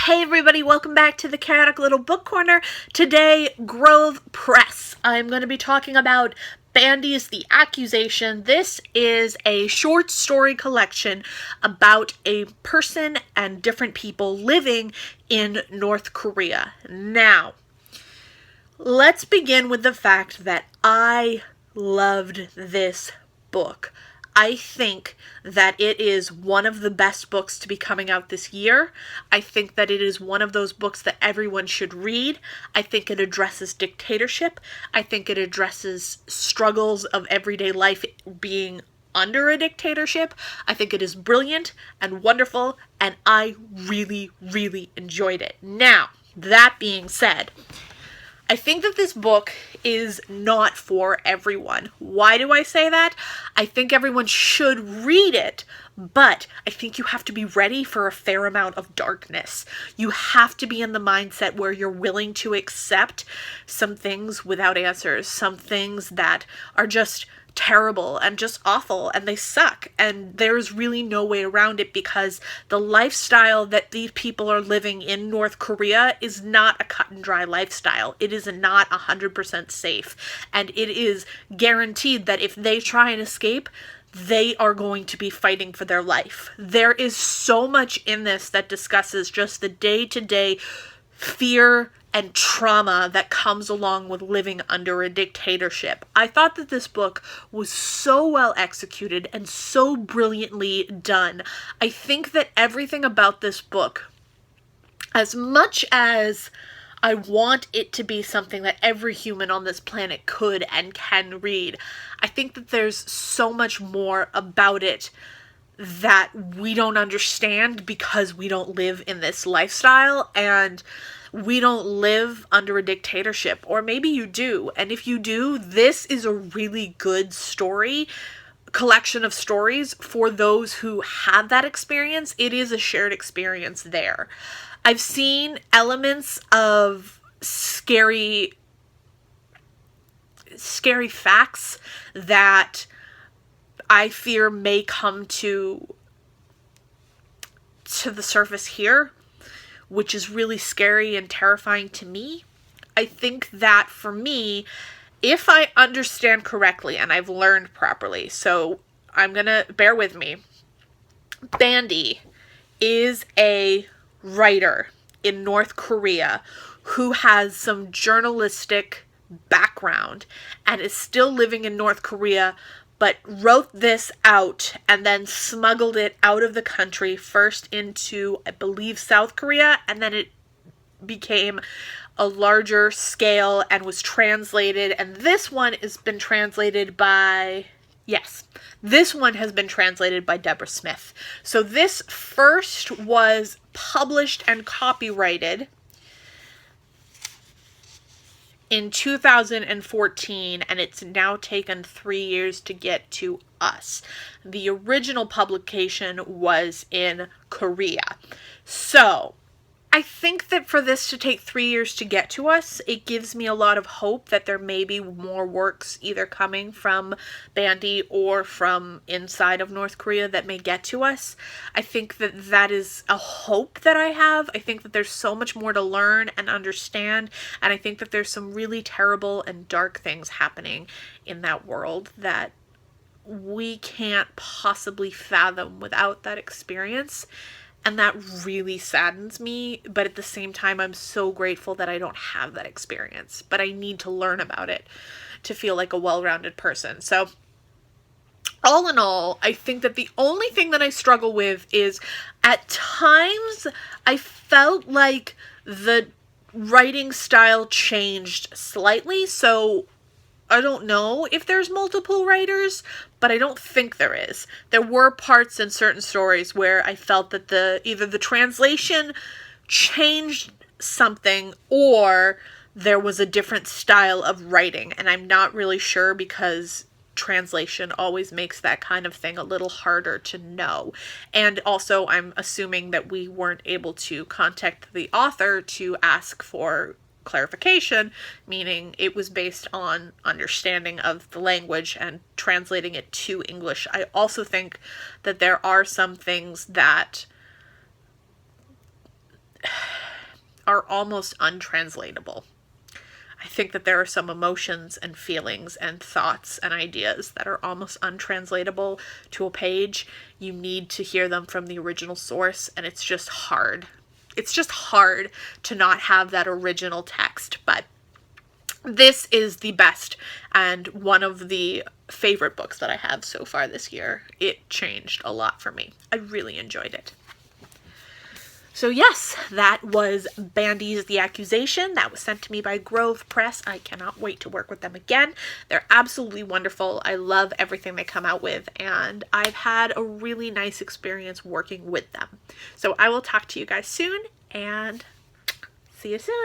Hey everybody, welcome back to the Chaotic Little Book Corner. Today, Grove Press. I'm going to be talking about Bandy's The Accusation. This is a short story collection about a person and different people living in North Korea. Now, let's begin with the fact that I loved this book. I think that it is one of the best books to be coming out this year. I think that it is one of those books that everyone should read. I think it addresses dictatorship. I think it addresses struggles of everyday life being under a dictatorship. I think it is brilliant and wonderful, and I really, really enjoyed it. Now, that being said, I think that this book is not for everyone. Why do I say that? I think everyone should read it, but I think you have to be ready for a fair amount of darkness. You have to be in the mindset where you're willing to accept some things without answers, some things that are just terrible and just awful and they suck, and there's really no way around it because the lifestyle that these people are living in North Korea is not a cut and dry lifestyle. It is not 100% safe, and it is guaranteed that if they try and escape, they are going to be fighting for their life. There is so much in this that discusses just the day-to-day fear and trauma that comes along with living under a dictatorship. I thought that this book was so well executed and so brilliantly done. I think that everything about this book, as much as I want it to be something that every human on this planet could and can read, I think that there's so much more about it that we don't understand because we don't live in this lifestyle and we don't live under a dictatorship. Or maybe you do, and if you do, this is a really good collection of stories for those who had that experience. It is a shared experience there. I've seen elements of scary facts that I fear may come to the surface here, which is really scary and terrifying to me. I think that for me, if I understand correctly and I've learned properly, so I'm gonna bear with me, Bandy is a writer in North Korea who has some journalistic background and is still living in North Korea, but wrote this out and then smuggled it out of the country, first into, I believe, South Korea, and then it became a larger scale and was translated, and this one has been translated by, yes, this one has been translated by Deborah Smith. So this first was published and copyrighted in 2014, and it's now taken 3 years to get to us. The original publication was in Korea. So I think that for this to take 3 years to get to us, it gives me a lot of hope that there may be more works either coming from Bandy or from inside of North Korea that may get to us. I think that that is a hope that I have. I think that there's so much more to learn and understand, and I think that there's some really terrible and dark things happening in that world that we can't possibly fathom without that experience. And that really saddens me, but at the same time, I'm so grateful that I don't have that experience. But I need to learn about it to feel like a well-rounded person. So, all in all, I think that the only thing that I struggle with is, at times, I felt like the writing style changed slightly. So I don't know if there's multiple writers, but I don't think there is. There were parts in certain stories where I felt that either the translation changed something or there was a different style of writing, and I'm not really sure because translation always makes that kind of thing a little harder to know. And also, I'm assuming that we weren't able to contact the author to ask for clarification, meaning it was based on understanding of the language and translating it to English. I also think that there are some things that are almost untranslatable. I think that there are some emotions and feelings and thoughts and ideas that are almost untranslatable to a page. You need to hear them from the original source, and it's just hard. It's just hard to not have that original text, but this is the best and one of the favorite books that I have so far this year. It changed a lot for me. I really enjoyed it. So yes, that was Bandy's The Accusation. That was sent to me by Grove Press. I cannot wait to work with them again. They're absolutely wonderful. I love everything they come out with, and I've had a really nice experience working with them. So I will talk to you guys soon, and see you soon.